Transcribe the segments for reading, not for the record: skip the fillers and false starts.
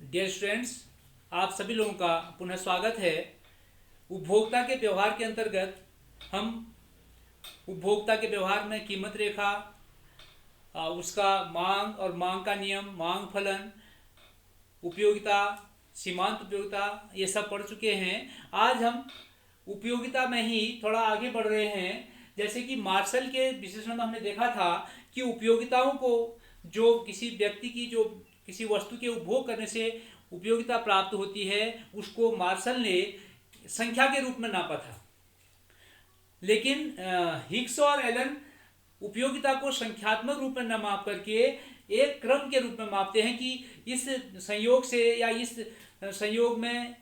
Dear students, आप सभी लोगों का पुनः स्वागत है। उपभोक्ता के व्यवहार के अंतर्गत हम उपभोक्ता के व्यवहार में कीमत रेखा, उसका मांग और मांग का नियम, मांग फलन, उपयोगिता, सीमांत उपयोगिता, ये सब पढ़ चुके हैं। आज हम उपयोगिता में ही थोड़ा आगे बढ़ रहे हैं। जैसे कि मार्शल के विश्लेषण में हमने देखा था कि उपयोगिताओं को, जो किसी व्यक्ति की जो किसी वस्तु के उपभोग करने से उपयोगिता प्राप्त होती है, उसको मार्शल ने संख्या के रूप में नापा था। लेकिन हिग्स और एलन उपयोगिता को संख्यात्मक रूप में न माप करके एक क्रम के रूप में मापते हैं कि इस संयोग से या इस संयोग में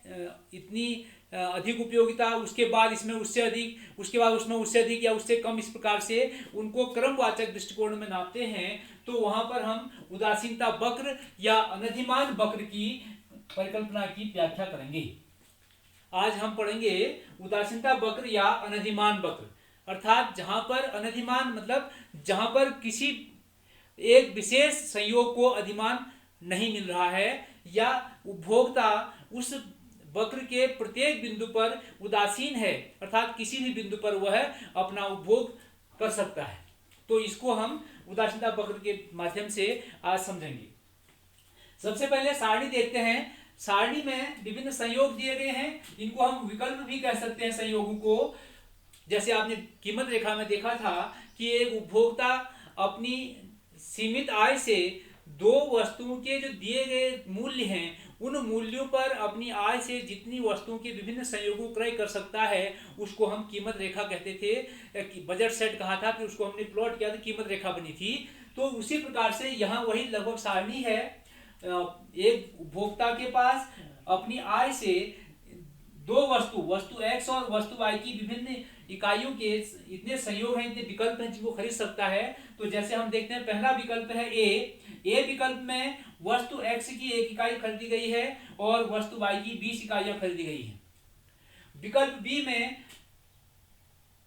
इतनी अधिक उपयोगिता, उसके बाद इसमें उससे अधिक, उसके बाद उसमें उससे अधिक या उससे कम, इस प्रकार से उनको क्रमवाचक दृष्टिकोण में नापते हैं। तो वहां पर हम उदासीनता वक्र या अनधिमान वक्र की परिकल्पना की व्याख्या करेंगे। आज हम पढ़ेंगे उदासीनता वक्र या अनधिमान वक्र, अर्थात जहां पर अनधिमान मतलब जहां पर किसी एक विशेष संयोग को अधिमान नहीं मिल रहा है या उपभोक्ता उस वक्र के प्रत्येक बिंदु पर उदासीन है, अर्थात किसी भी बिंदु पर वह अपना उपभोग कर सकता है। तो इसको हम उदासीनता वक्र के माध्यम से आज समझेंगे। सबसे पहले सारणी देखते हैं। सारणी में विभिन्न संयोग दिए गए हैं, इनको हम विकल्प भी कह सकते हैं संयोगों को। जैसे आपने कीमत रेखा में देखा था कि एक उपभोक्ता अपनी सीमित आय से दो वस्तुओं के जो दिए गए मूल्य हैं, उन मूल्यों पर अपनी आय से जितनी वस्तुओं के विभिन्न संयोगों क्रय कर सकता है, उसको हम कीमत रेखा कहते थे। बजट सेट कहा था, फिर उसको हमने प्लॉट किया तो कीमत रेखा बनी थी। तो उसी प्रकार से यहाँ वही लगभग सारणी है। एक उपभोक्ता के पास अपनी आय से दो वस्तु एक्स और वस्तु वाई की विभिन्न इकाइयों के इतने संयोग हैं, इतने विकल्प हैं जिनको खरीद सकता है। तो जैसे हम देखते हैं, पहला विकल्प है ए विकल्प में वस्तु एक्स की 1 इकाई खरीदी गई है और वस्तु वाई की 20 इकाइयां खरीदी गई है। विकल्प बी में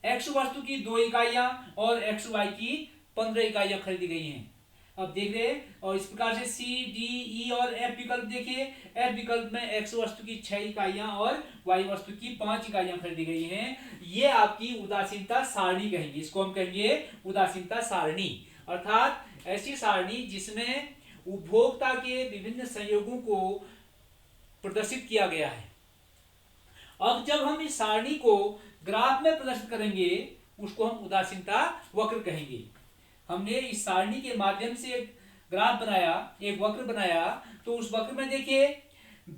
एक्स वस्तु की 2 इकाइयां और एक्स वाई की 15 इकाइयां खरीदी गई हैं। अब देख रहे हैं, और इस प्रकार से सी, डी, ई और एफ विकल्प देखिए। एफ विकल्प में एक्स वस्तु की 6 इकाइयां और वाई वस्तु की 5 इकाइयां खरीदी गई हैं। ये आपकी उदासीनता सारणी कहेंगे, इसको हम कहेंगे उदासीनता सारणी, अर्थात ऐसी सारणी जिसमें उपभोक्ता के विभिन्न संयोगों को प्रदर्शित किया गया है। अब जब हम इस सारणी को ग्राफ में प्रदर्शित करेंगे, उसको हम उदासीनता वक्र कहेंगे। हमने इस सारणी के माध्यम से एक ग्राफ बनाया, एक वक्र बनाया। तो उस वक्र में देखिए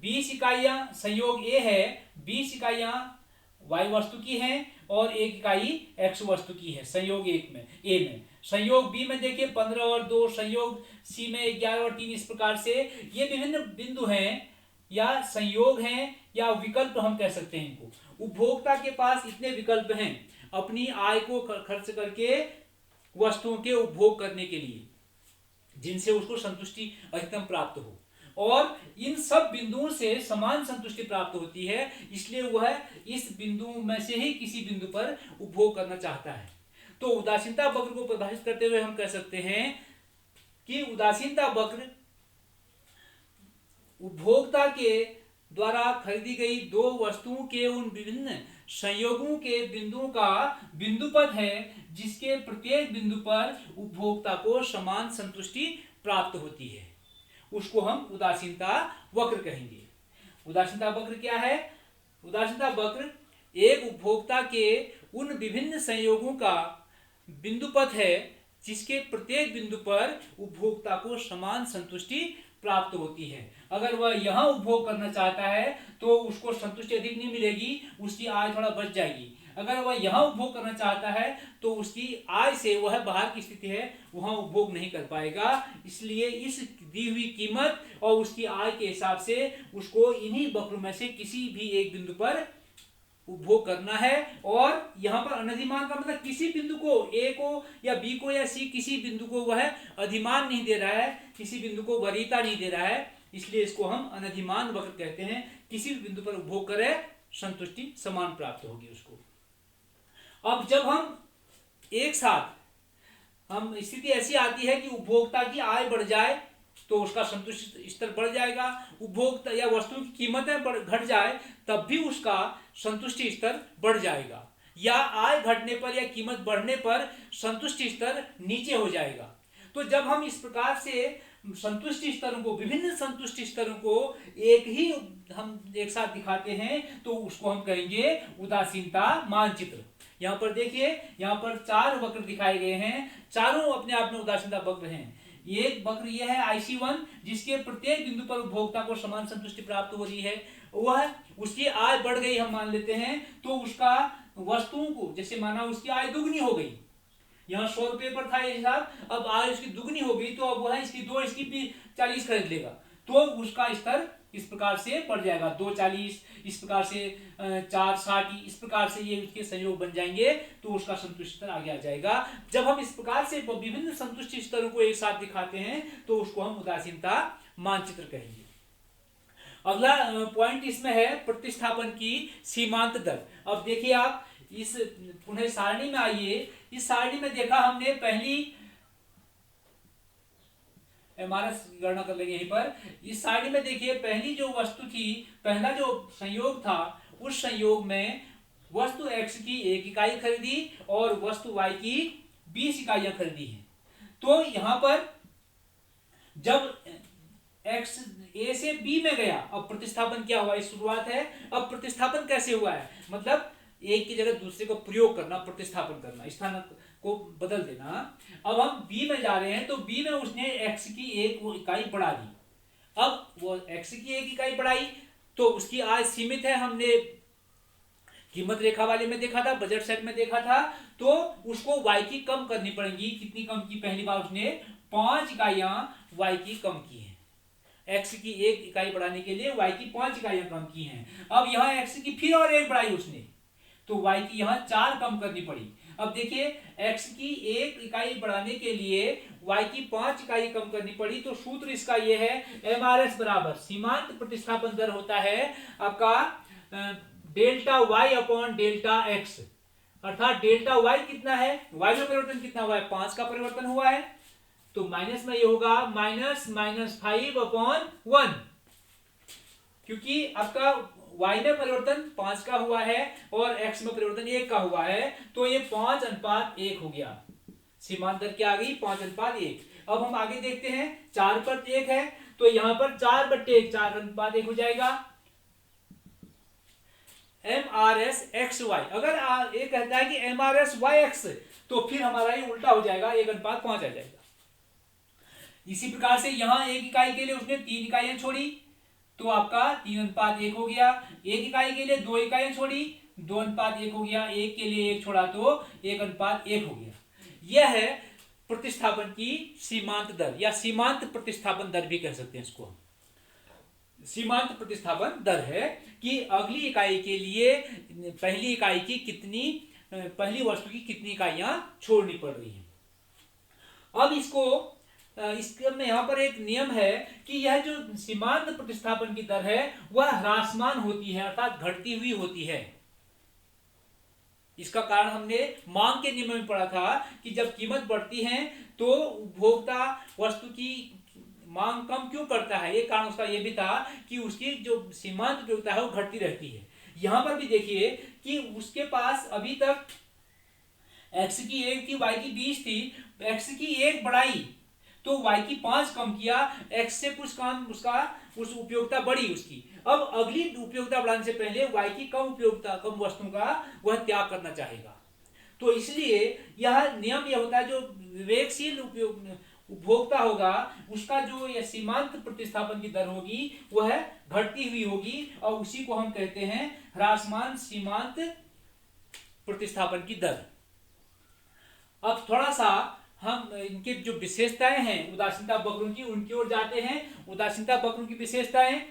20 इकाइयां संयोग ए है, 20 इकाइयां वाई वस्तु की हैं और 1 इकाई एक्स वस्तु की है संयोग ए में। संयोग बी में देखिए 15 और 2, संयोग सी में 11 और 3। इस प्रकार से ये विभिन्न बिंदु हैं या संयोग हैं या विकल्प हम कह सकते हैं इनको। उपभोक्ता के पास इतने विकल्प हैं अपनी आय को खर्च करके वस्तुओं के उपभोग करने के लिए, जिनसे उसको संतुष्टि अधिकतम प्राप्त हो, और इन सब बिंदुओं से समान संतुष्टि प्राप्त होती है। इसलिए वह इस बिंदु में से ही किसी बिंदु पर उपभोग करना चाहता है। तो उदासीनता वक्र को परिभाषित करते हुए हम कह सकते हैं कि उदासीनता वक्र उपभोक्ता के द्वारा खरीदी गई दो वस्तुओं के उन विभिन्न संयोगों के बिंदुओं का बिंदुपद है, जिसके प्रत्येक बिंदु पर उपभोक्ता को समान संतुष्टि प्राप्त होती है। उसको हम उदासीनता वक्र कहेंगे। उदासीनता वक्र क्या है? उदासीनता वक्र एक उपभोक्ता के उन विभिन्न संयोगों का बिंदुपद है, जिसके प्रत्येक बिंदु पर उपभोक्ता को समान संतुष्टि प्राप्त होती है। अगर वह यहाँ उपभोग करना चाहता है तो उसको संतुष्टि अधिक नहीं मिलेगी, उसकी आय थोड़ा बच जाएगी। अगर वह यहाँ उपभोग करना चाहता है तो उसकी आय से वह बाहर की स्थिति है, वहाँ उपभोग नहीं कर पाएगा। इसलिए इस दी हुई कीमत और उसकी आय के हिसाब से उसको इन्हीं वक्रों में से किसी भी एक बिंदु पर उपभोग करना है। और यहाँ पर अनधिमान का मतलब किसी बिंदु को, ए को या बी को या सी, किसी बिंदु को वह अधिमान नहीं दे रहा है, किसी बिंदु को वरीयता नहीं दे रहा है, इसलिए इसको हम अनधिमान वक्र कहते हैं। किसी भी बिंदु पर उपभोग करे, संतुष्टि समान प्राप्त होगी उसको। अब जब हम एक साथ, हम स्थिति ऐसी आती है कि उपभोक्ता की आय बढ़ जाए तो उसका संतुष्टि स्तर बढ़ जाएगा। उपभोक्ता या वस्तु की कीमतें घट जाए तब भी उसका संतुष्टि स्तर बढ़ जाएगा, या आय घटने पर या कीमत बढ़ने पर संतुष्टि स्तर नीचे हो जाएगा। तो जब हम इस प्रकार से संतुष्टि स्तरों को, विभिन्न संतुष्टि स्तरों को हम एक साथ दिखाते हैं तो उसको हम कहेंगे उदासीनता मानचित्र। यहाँ पर देखिए, यहाँ पर 4 वक्र दिखाए गए हैं, चारों अपने आप में उदासीनता वक्र हैं। एक वक्र यह है IC1, जिसके प्रत्येक बिंदु पर उपभोक्ता को समान संतुष्टि प्राप्त हो रही है। वह उसकी आय बढ़ गई हम मान लेते हैं, तो उसका वस्तुओं को, जैसे माना उसकी आय दुगनी हो गई, यहाँ 100 रुपये पर था ये हिसाब, अब आय उसकी दुगनी हो गई, तो अब वह इसकी 2 इसकी 40 खरीद लेगा, तो उसका स्तर इस प्रकार से बढ़ जाएगा, 2 40, इस प्रकार से 4 60, इस प्रकार से ये उसके संयोग बन जाएंगे, तो उसका संतुष्टि स्तर आगे आ जाएगा। जब हम इस प्रकार से विभिन्न संतुष्टि स्तरों को एक साथ दिखाते हैं तो उसको हम उदासीनता मानचित्र कहेंगे। अगला पॉइंट इसमें है प्रतिस्थापन की सीमांत दर। अब देखिए आप इस पुनः सारणी में आइए, इस सारणी में देखा हमने पहली MRS गणना कर लेंगे यहीं पर। इस सारणी में देखिए पहली जो वस्तु थी, पहला जो संयोग था, उस संयोग में वस्तु X की 1 इकाई खरीदी और वस्तु Y की 20 इकाइयां खरीदी हैं। तो यहां पर जब X A से B में गया, अब प्रतिस्थापन क्या हुआ, इस शुरुआत है। अब प्रतिस्थापन कैसे हुआ है, मतलब एक की जगह दूसरे को प्रयोग करना, प्रतिस्थापन करना, स्थान को बदल देना। अब हम B में जा रहे हैं, तो B में उसने X की 1 इकाई बढ़ा दी। अब वो X की 1 इकाई बढ़ाई तो उसकी आय सीमित है, हमने कीमत रेखा वाले में देखा था, बजट सेट में देखा था, तो उसको Y की कम करनी पड़ेगी। कितनी कम की, पहली बार उसने 5 इकाइयां Y की कम की हैं। X की 1 इकाई बढ़ाने के लिए Y की 5 इकाइयां कम की हैं। अब यहाँ X की फिर और 1 बढ़ाई उसने, तो Y की यहाँ 4 कम करनी पड़ी। अब देखिए X की 1 इकाई बढ़ाने के लिए Y की 5 इकाई कम करनी पड़ी, तो सूत्र इसका ये है MRS बराबर सीमांत प्रतिस्थापन दर होता है आपका delta Y upon delta X, अर्थात डेल्टा Y कितना है, Y में परिवर्तन कितना हुआ है, 5 का परिवर्तन हुआ है, तो माइनस में ये होगा -5 अपॉन 1, क्योंकि आपका Y में परिवर्तन 5 का हुआ है और X में परिवर्तन 1 का हुआ है, तो ये 5:1 हो गया। सीमांत दर क्या आ गई, 5:1। अब हम आगे देखते हैं, 4 पर 1 है, तो यहां पर 4/1, 4:1 हो जाएगा। MRS XY, अगर ये कहता है कि MRS YX, तो फिर हमारा ये उल्टा हो जाएगा, 1:5 आ जाएगा। इसी प्रकार से यहां 1 इकाई के लिए उसने 3 इकाइयां छोड़ी, तो आपका 3:1 हो गया। 1 इकाई के लिए 2 इकाइयां छोड़ी, 2:1 हो गया। 1 के लिए 1 छोड़ा तो 1:1 हो गया। यह है प्रतिस्थापन की सीमांत दर, या सीमांत प्रतिस्थापन दर भी कह सकते हैं इसको। सीमांत प्रतिस्थापन दर है कि अगली इकाई के लिए पहली इकाई की कितनी, पहली वस्तु की कितनी इकाइयां छोड़नी पड़ रही हैं। अब इसके में यहाँ पर एक नियम है कि यह जो सीमांत प्रतिस्थापन की दर है वह ह्रासमान होती है, अर्थात घटती हुई होती है। इसका कारण हमने मांग के नियम में पढ़ा था कि जब कीमत बढ़ती है तो उपभोक्ता वस्तु की मांग कम क्यों करता है। एक कारण उसका यह भी था कि उसकी जो सीमांत उपयोगिता है वो घटती रहती है। यहां पर भी देखिए कि उसके पास अभी तक X की 1 थी, Y की 20 थी, X की 1 बढ़ाई तो Y की 5 कम किया, X से कुछ काम उसका उस उपयोगिता बढ़ी उसकी। अब अगली उपयोगिता बढ़ाने से पहले Y की कम उपयोगिता, कम वस्तुओं का वह त्याग करना चाहेगा। तो इसलिए यह नियम यह होता है, जो विवेकशील उपभोक्ता होगा उसका जो यह सीमांत प्रतिस्थापन की दर होगी वह घटती हुई होगी, और उसी को हम कहते हैं ह्रासमान सीमांत प्रतिस्थापन की दर। अब थोड़ा सा हम इनके जो विशेषताएं हैं उदासीनता वक्रों की, उनकी ओर जाते हैं। उदासीनता वक्रों की विशेषताएं,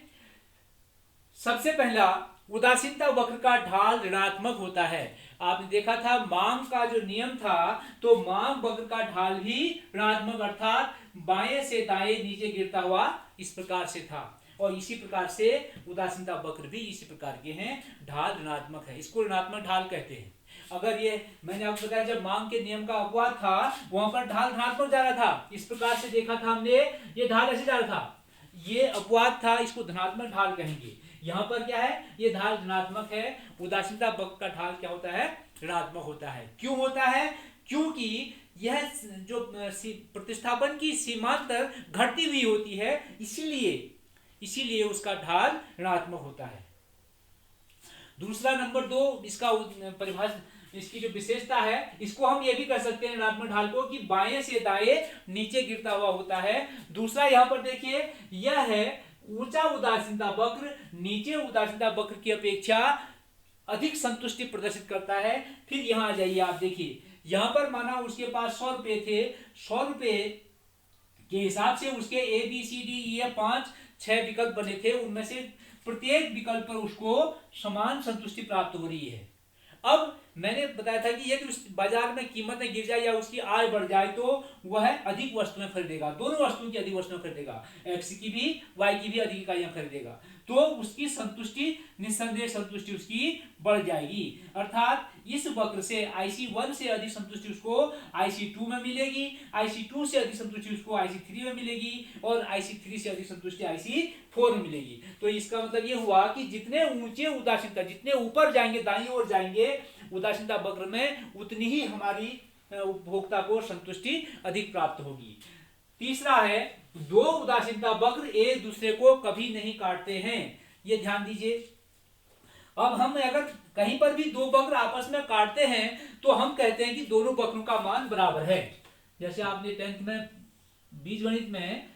सबसे पहला, उदासीनता वक्र का ढाल ऋणात्मक होता है। आपने देखा था मांग का जो नियम था, तो मांग वक्र का ढाल भी ऋणात्मक, अर्थात बाएं से दाएं नीचे गिरता हुआ इस प्रकार से था। और इसी प्रकार से उदासीनता वक्र भी इसी प्रकार के हैं, ढाल ऋणात्मक है, इसको ऋणात्मक ढाल कहते हैं। अगर ये मैंने आपको बताया जब मांग के नियम का अपवाद था वहां पर ढाल धनात्मक जा रहा था, इस प्रकार से देखा था हमने, ये ढाल ऐसे जा रहा था, ये अपवाद था, इसको धनात्मक ढाल कहेंगे। यहाँ पर क्या है, ये ढाल धनात्मक है, उदासीनता वक्र का ढाल क्या होता है, ऋणात्मक होता है। क्यों होता है, क्योंकि यह जो प्रतिस्थापन की सीमांतर घटती हुई होती है, इसीलिए उसका ढाल ऋणात्मक होता है। दूसरा नंबर 2 इसका परिभाषा, इसकी जो विशेषता है, इसको हम ये भी कह सकते हैं ऋणात्मक ढाल को कि बाएं से दाएं नीचे गिरता हुआ होता है। दूसरा यहाँ पर देखिए, यह है ऊंचा उदासीनता वक्र नीचे उदासीनता वक्र की अपेक्षा अधिक संतुष्टि प्रदर्शित करता है। फिर यहाँ आ जाइए, आप देखिए यहाँ पर माना उसके पास 100 रुपए थे, 100 रुपए के हिसाब से उसके ABCDE 5-6 विकल्प बने थे, उनमें से प्रत्येक विकल्प पर उसको समान संतुष्टि प्राप्त हो रही है। अब मैंने बताया था कि यदि उस बाजार में कीमतें गिर जाए या उसकी आय बढ़ जाए तो वह अधिक वस्तुएं खरीदेगा, दोनों वस्तुओं की अधिक वस्तुएं खरीदेगा, एक्स की भी वाई की भी अधिक इकाइयां खरीदेगा, तो उसकी संतुष्टि, निस्संदेह संतुष्टि उसकी बढ़ जाएगी। अर्थात इस वक्र से IC1 से अधिक संतुष्टि उसको IC2 में मिलेगी, IC2 से अधिक संतुष्टि उसको IC3 में मिलेगी और IC3 से अधिक संतुष्टि IC4 में मिलेगी। तो इसका मतलब ये हुआ कि जितने ऊंचे उदासीनता, जितने ऊपर जाएंगे, दाईं ओर जाएंगे उदासीनता वक्र में, उतनी ही हमारी उपभोक्ता को संतुष्टि अधिक प्राप्त होगी। तीसरा है, दो उदासीनता वक्र एक दूसरे को कभी नहीं काटते हैं, ये ध्यान दीजिए। अब हम अगर कहीं पर भी दो वक्र आपस में काटते हैं तो हम कहते हैं कि दोनों वक्रों का मान बराबर है। जैसे आपने 10th में बीजगणित में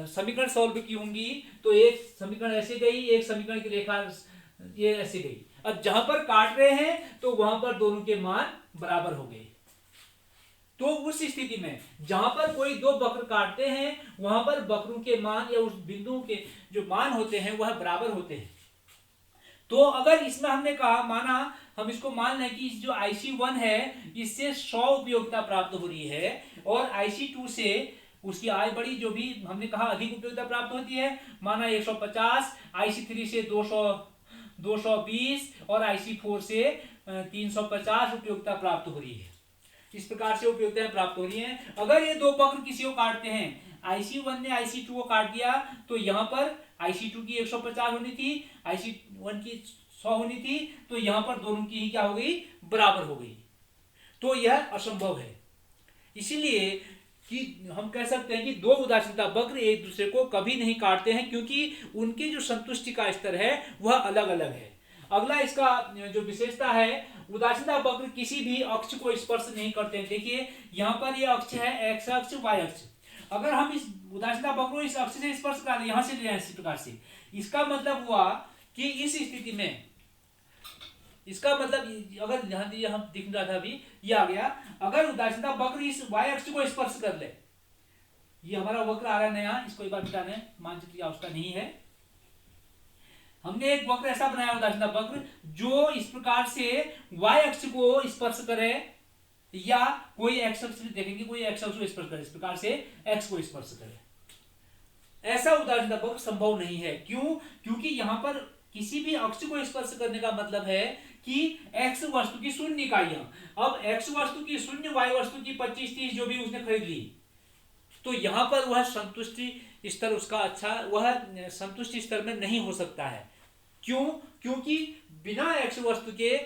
समीकरण सॉल्व की होंगी, तो एक समीकरण ऐसे गई, एक समीकरण की रेखा ये ऐसे गई। अब जहां पर काट रहे हैं तो वहां पर दोनों के मान बराबर हो गए। तो उस स्थिति में जहां पर कोई दो वक्र काटते हैं वहां पर वक्रों के मान या उस बिंदु के जो मान होते हैं वह बराबर होते हैं। तो अगर इसमें हमने कहा, माना हम इसको मान लें कि जो IC1 है इससे 100 उपयोगिता प्राप्त हो रही है और IC2 से उसकी आय बड़ी, जो भी हमने कहा अधिक उपयोगिता प्राप्त होती है, माना 150, IC3 से 220 और IC4 से 350 उपयोगिता प्राप्त हो रही है। इस प्रकार से उपयोगिताएं प्राप्त हो रही हैं। अगर ये दो वक्र किसी को काटते हैं, IC1 ने IC2 को काट दिया, तो यहाँ पर IC2 की 150 होनी थी, IC1 की 100 होनी थी, तो यहाँ पर दोनों की ही क्या हो गई, बराबर हो गई। तो यह असंभव है। इसीलिए कि हम कह सकते हैं कि दो उदासीनता वक्र एक दूसरे को कभी नहीं काटते हैं, क्योंकि उनकी जो संतुष्टि का स्तर है वह अलग अलग है। अगला इसका जो विशेषता है, उदासीनता वक्र किसी भी अक्ष को स्पर्श नहीं करते हैं। देखिए यहाँ पर ये अक्ष है, एक्स अक्ष, वाई अक्ष। अगर हम इस उदासीनता वक्र को इस अक्ष से स्पर्श कर रहे, यहां से ले इस प्रकार से, इसका मतलब हुआ कि इस स्थिति में, इसका मतलब अगर ध्यान दीजिए, हम दिख रहा था अभी, ये आ गया, अगर उदासीनता वक्र इस वाई अक्ष को स्पर्श कर ले, ये हमारा वक्र आ रहा है नया, इसको एक बार मिटा दें, मानचित्र की आवश्यकता नहीं है। हमने एक वक्र ऐसा बनाया उदासीनता वक्र जो इस प्रकार से y अक्ष को स्पर्श करे, या कोई x अक्ष देखेंगे, कोई x अक्ष को स्पर्श करे, इस प्रकार से x को स्पर्श करे। ऐसा उदासीनता वक्र संभव नहीं है। क्यों? क्योंकि यहां पर किसी भी अक्ष को स्पर्श करने का मतलब है कि x वस्तु की शून्य इकाइयां, अब x वस्तु की शून्य, y वस्तु की 25-30 जो भी उसने खरीद ली, तो यहां पर वह संतुष्टि स्तर उसका अच्छा, वह संतुष्टि स्तर में नहीं हो सकता है। क्यों? क्योंकि बिना x वस्तु के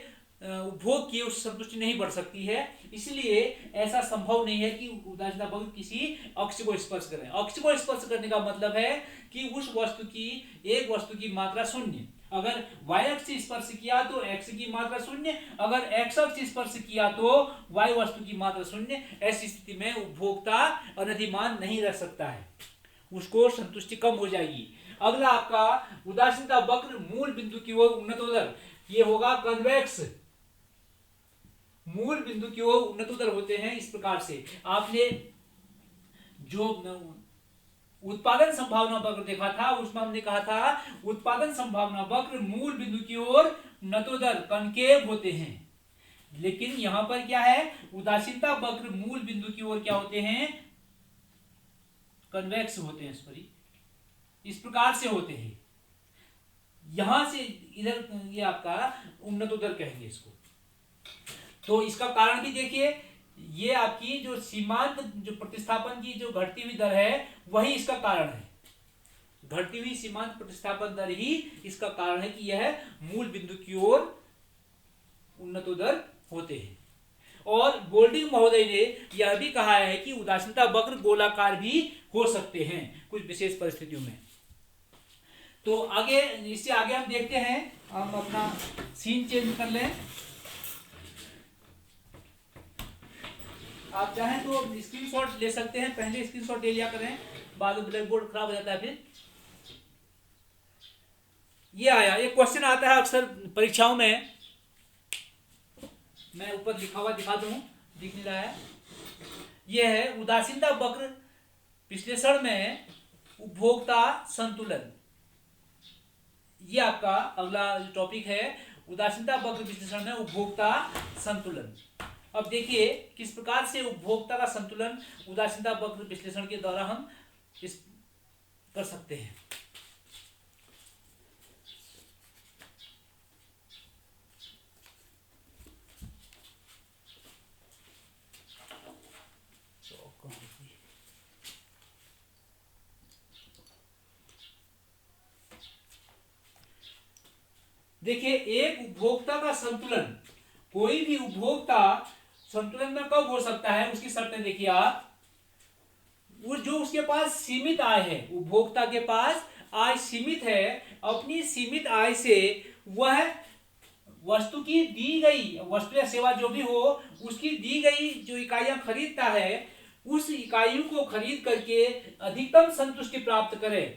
उपभोग किए उस संतुष्टि नहीं बढ़ सकती है। इसलिए ऐसा संभव नहीं है कि उदासीनता वक्र किसी अक्ष को स्पर्श करें। अक्ष को स्पर्श करने का मतलब है कि उस वस्तु की, एक वस्तु की मात्रा शून्य, अगर y अक्ष स्पर्श किया तो x की मात्रा शून्य, अगर x अक्ष स्पर्श किया तो y वस्तु की मात्रा शून्य। ऐसी स्थिति में उपभोक्ता अनधिमान नहीं रह सकता है, उसको संतुष्टि कम हो जाएगी। अगला आपका उदासीनता वक्र मूल बिंदु की ओर उन्नतोदर, ये होगा कन्वेक्स, मूल बिंदु की ओर उन्नतोदर होते हैं। इस प्रकार से आपने जो उत्पादन संभावना वक्र देखा था उसमें हमने कहा था उत्पादन संभावना वक्र मूल बिंदु की ओर उन्नतोदर कनकेव होते हैं, लेकिन यहां पर क्या है, उदासीनता वक्र मूल बिंदु की ओर क्या होते हैं, कन्वेक्स होते हैं। सॉरी, इस प्रकार से होते हैं। यहां से इधर ये आपका उन्नतोदर कहेंगे इसको। तो इसका कारण भी देखिए, ये आपकी जो सीमांत जो प्रतिस्थापन की जो घटती हुई दर है वही इसका कारण है। घटती हुई सीमांत प्रतिस्थापन दर ही इसका कारण है कि यह मूल बिंदु की ओर उन्नतोदर होते हैं। और गोल्डिंग महोदय ने यह भी कहा है कि उदासीनता वक्र गोलाकार भी हो सकते हैं कुछ विशेष परिस्थितियों में। तो आगे, इससे आगे हम देखते हैं, हम अपना सीन चेंज कर लें। आप चाहें तो स्क्रीनशॉट ले सकते हैं, पहले स्क्रीनशॉट ले लिया करें, बाद में ब्लैक बोर्ड खराब हो जाता है। फिर ये आया, एक क्वेश्चन आता है अक्सर परीक्षाओं में, मैं ऊपर लिखा हुआ दिखा दूं, दिख नहीं रहा है। यह है उदासीनता वक्र विश्लेषण में उपभोक्ता संतुलन। ये आपका अगला टॉपिक है, उदासीनता वक्र विश्लेषण में उपभोक्ता संतुलन। अब देखिए किस प्रकार से उपभोक्ता का संतुलन उदासीनता वक्र विश्लेषण के द्वारा हम इस कर सकते हैं। देखिए, एक उपभोक्ता का संतुलन, कोई भी उपभोक्ता संतुलन में कब हो सकता है, उसकी शर्तें देखिए आप। वो जो उसके पास सीमित आय है, उपभोक्ता के पास आय सीमित है, अपनी सीमित आय से वह वस्तु की दी गई, वस्तु या सेवा जो भी हो, उसकी दी गई जो इकाइयां खरीदता है, उस इकाइयों को खरीद करके अधिकतम संतुष्टि प्राप्त करे।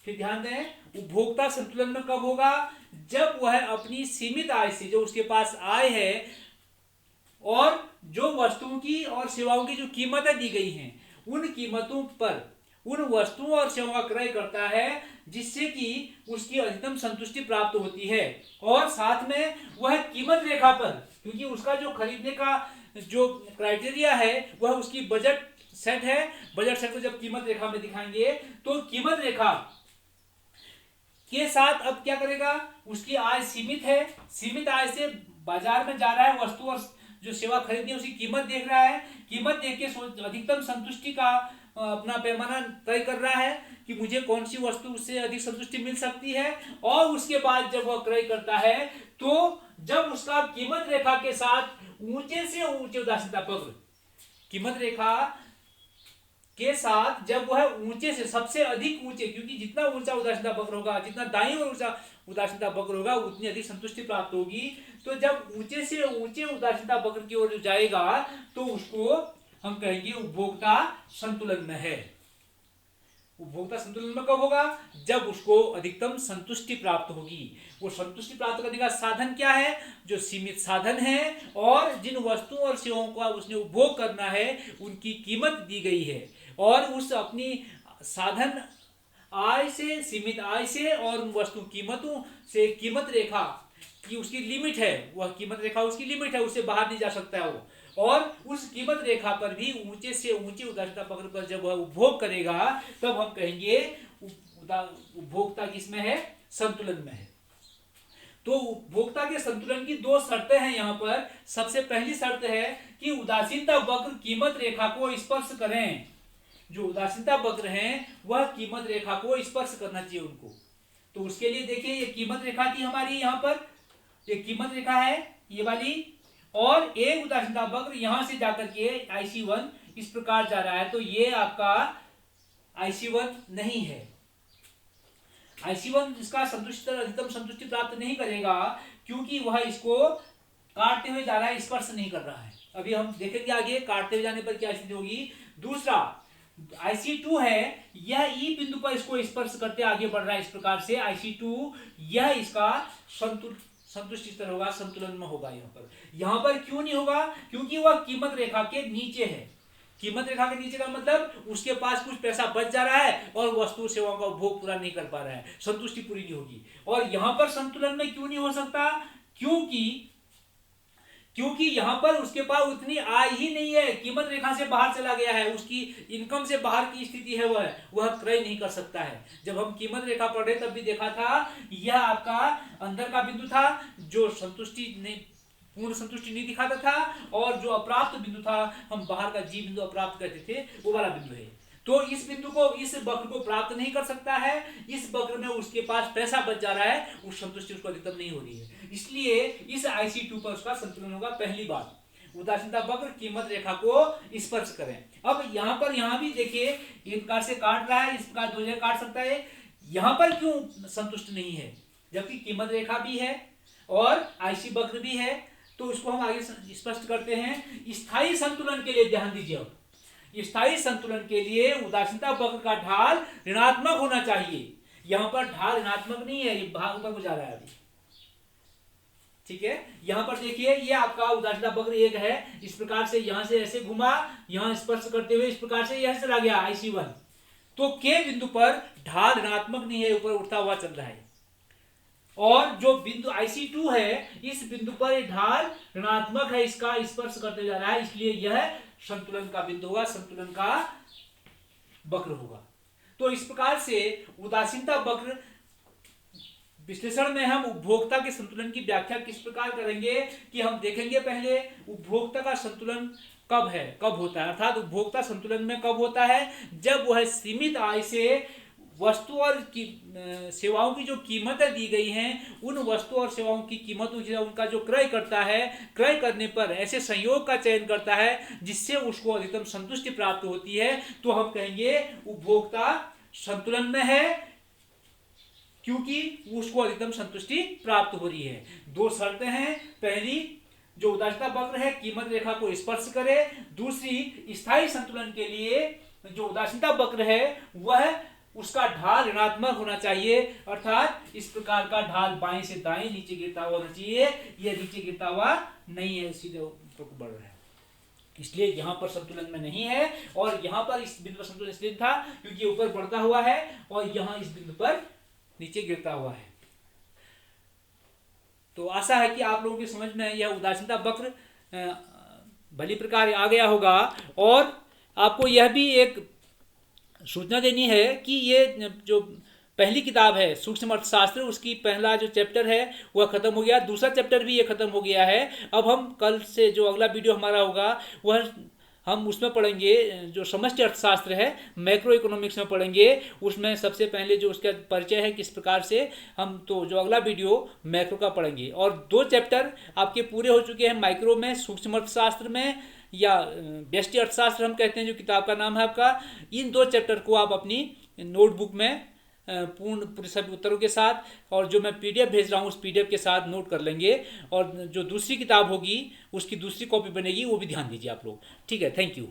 फिर ध्यान दें, उपभोक्ता संतुलन में कब होगा, जब वह अपनी सीमित आय से, जो उसके पास आय है, और जो वस्तुओं की और सेवाओं की जो कीमतें दी गई हैं, उन कीमतों पर उन वस्तुओं और सेवाओं का क्रय करता है, जिससे कि उसकी अधिकतम संतुष्टि प्राप्त होती है। और साथ में वह कीमत रेखा पर, क्योंकि उसका जो खरीदने का जो क्राइटेरिया है वह उसकी बजट सेट है, बजट सेट को जब कीमत रेखा में दिखाएंगे तो कीमत रेखा के साथ अब क्या करेगा, उसकी आय सीमित है, सीमित आय से बाजार में जा रहा है, वस्तु और जो सेवा खरीदनी है उसकी कीमत देख रहा है, कीमत देख के अधिकतम संतुष्टि का अपना पैमाना तय कर रहा है कि मुझे कौन सी वस्तु उससे अधिक संतुष्टि मिल सकती है। और उसके बाद जब वह क्रय करता है, तो जब उसका कीमत रेखा के साथ ऊंचे से ऊंचे उदासीनता वक्र, कीमत रेखा के साथ जब वह ऊंचे से सबसे अधिक ऊंचे, क्योंकि जितना ऊंचा उदासीनता वक्र होगा, जितना दाईं ओर ऊंचा उदासीनता वक्र होगा, उतनी अधिक संतुष्टि प्राप्त होगी। तो जब ऊंचे से ऊंचे उदासीनता वक्र की ओर जाएगा तो उसको हम कहेंगे उपभोक्ता संतुलन में है। उपभोक्ता संतुलन में कब होगा, जब उसको अधिकतम संतुष्टि प्राप्त होगी। वो संतुष्टि प्राप्त करने का साधन क्या है, जो सीमित साधन है और जिन वस्तुओं और सेवाओं का उसने उपभोग करना है उनकी कीमत दी गई है, और उस अपनी साधन आय से, सीमित आय से और उन वस्तु कीमतों से कीमत रेखा की उसकी लिमिट है, वह कीमत रेखा उसकी लिमिट है, उससे बाहर नहीं जा सकता है वो। और उस कीमत रेखा पर भी ऊंचे से ऊंचे उदासीनता वक्र पर जब वह उपभोग करेगा, तब हम कहेंगे उपभोक्ता किसमें है, संतुलन में है। तो उपभोक्ता के संतुलन की दो शर्तें हैं यहाँ पर। सबसे पहली शर्त है कि उदासीनता वक्र कीमत रेखा को स्पर्श करें। जो उदासीनता वक्र हैं वह कीमत रेखा को स्पर्श करना चाहिए उनको। तो उसके लिए देखिए, ये कीमत रेखा थी हमारी, यहाँ पर ये कीमत रेखा है ये वाली, और एक उदासीनता वक्र यहां से जाकर के IC1 इस प्रकार जा रहा है, तो ये आपका IC1 नहीं है। IC1 इसका संतुष्टि अधिकतम संतुष्टि प्राप्त नहीं करेगा, क्योंकि वह इसको काटते हुए जा रहा है, स्पर्श नहीं कर रहा है। अभी हम देखेंगे आगे काटते हुए जाने पर क्या स्थिति होगी। दूसरा IC2 है, यह E बिंदु पर इसको स्पर्श करते आगे बढ़ रहा है, इस प्रकार से IC2 यह इसका संतुष्टि स्तर होगा, संतुलन में होगा। यहाँ पर क्यों नहीं होगा, क्योंकि वह कीमत रेखा के नीचे है। कीमत रेखा के नीचे का मतलब उसके पास कुछ पैसा बच जा रहा है और वस्तु सेवाओं का उपभोग पूरा नहीं कर पा रहा है, संतुष्टि पूरी नहीं होगी। और यहाँ पर संतुलन में क्यों नहीं हो सकता, क्योंकि क्योंकि यहाँ पर उसके पास उतनी आय ही नहीं है, कीमत रेखा से बाहर चला गया है, उसकी इनकम से बाहर की स्थिति है, वह क्रय नहीं कर सकता है। जब हम कीमत रेखा पढ़े तब भी देखा था, यह आपका अंदर का बिंदु था जो संतुष्टि नहीं, पूर्ण संतुष्टि नहीं दिखाता था, और जो अप्राप्त बिंदु था, हम बाहर का जी बिंदु अप्राप्त कहते थे, वो वाला बिंदु है। तो इस बिंदु को, इस वक्र को प्राप्त नहीं कर सकता है, इस वक्र में उसके पास पैसा बच जा रहा है, उस संतुष्टि उसको अधिकतम नहीं हो रही है, इसलिए इस IC2 पर उसका संतुलन होगा। पहली बात, उदासीनता वक्र कीमत रेखा को स्पर्श करें। अब यहाँ पर, यहाँ भी देखिए एक प्रकार से काट रहा है, इस प्रकार 2 जगह काट सकता है, यहाँ पर क्यों संतुष्ट नहीं है, जबकि कीमत रेखा भी है और IC वक्र भी है। तो इसको हम आगे स्पष्ट करते हैं। स्थायी संतुलन के लिए ध्यान दीजिए, अब स्थायी संतुलन के लिए उदासीनता वक्र का ढाल ऋणात्मक होना चाहिए। यहां पर ढाल ऋणात्मक नहीं है, ये भाग ऊपर को जा रहा है अभी, ठीक है। यहां पर देखिए, ये आपका उदासीनता वक्र एक है, इस प्रकार से यहां से ऐसे घुमा, यहां स्पर्श करते हुए इस प्रकार से यहां चला गया IC1, तो के बिंदु पर ढाल ऋणात्मक नहीं है, ऊपर उठता हुआ चल रहा है। और जो बिंदु IC2 है, इस बिंदु पर ढाल ऋणात्मक है, इसका स्पर्श करते जा रहा है, इसलिए यह संतुलन का बिंदु होगा, संतुलन का वक्र होगा। तो इस प्रकार से उदासीनता वक्र विश्लेषण में हम उपभोक्ता के संतुलन की व्याख्या किस प्रकार करेंगे कि हम देखेंगे पहले उपभोक्ता का संतुलन कब है, कब होता है, अर्थात उपभोक्ता संतुलन में कब होता है, जब वह सीमित आय से वस्तु और सेवाओं की जो कीमतें दी गई हैं, उन वस्तु और सेवाओं की कीमतों से उनका जो क्रय करता है, क्रय करने पर ऐसे संयोग का चयन करता है जिससे उसको अधिकतम संतुष्टि प्राप्त होती है, तो हम कहेंगे उपभोक्ता संतुलन में है, क्योंकि उसको अधिकतम संतुष्टि प्राप्त हो रही है। 2 शर्तें हैं, पहली जो उदासीनता वक्र है कीमत रेखा को स्पर्श करे, दूसरी स्थायी संतुलन के लिए जो उदासीनता वक्र है वह उसका ढाल ऋणात्मक होना चाहिए, अर्थात इस प्रकार का ढाल बाएं से दाएं नीचे गिरता हुआ होना चाहिए। यह नीचे गिरता हुआ नहीं है, सीधे ऊपर को बढ़ रहा है, इसलिए यहाँ पर संतुलन में नहीं है। और यहाँ पर इस बिंदु पर संतुलन इसलिए था क्योंकि ऊपर बढ़ता हुआ है और यहाँ इस बिंदु पर नीचे गिरता हुआ है। तो आशा है कि आप लोगों की समझ में यह उदासीनता वक्र भली प्रकार आ गया होगा। और आपको यह भी एक सूचना देनी है कि ये जो पहली किताब है सूक्ष्म अर्थशास्त्र, उसकी पहला जो चैप्टर है वह खत्म हो गया, दूसरा चैप्टर भी ये खत्म हो गया है। अब हम कल से जो अगला वीडियो हमारा होगा वह हम उसमें पढ़ेंगे जो समष्टि अर्थशास्त्र है, मैक्रो इकोनॉमिक्स में पढ़ेंगे। उसमें सबसे पहले जो उसका परिचय है किस प्रकार से, हम तो जो अगला वीडियो मैक्रो का पढ़ेंगे। और 2 चैप्टर आपके पूरे हो चुके हैं माइक्रो में, सूक्ष्म अर्थशास्त्र में, या व्यष्टि अर्थशास्त्र हम कहते हैं जो किताब का नाम है आपका। इन 2 चैप्टर को आप अपनी नोटबुक में पूरे सभी उत्तरों के साथ, और जो मैं PDF भेज रहा हूँ उस PDF के साथ नोट कर लेंगे। और जो दूसरी किताब होगी उसकी दूसरी कॉपी बनेगी, वो भी ध्यान दीजिए आप लोग, ठीक है। Thank you.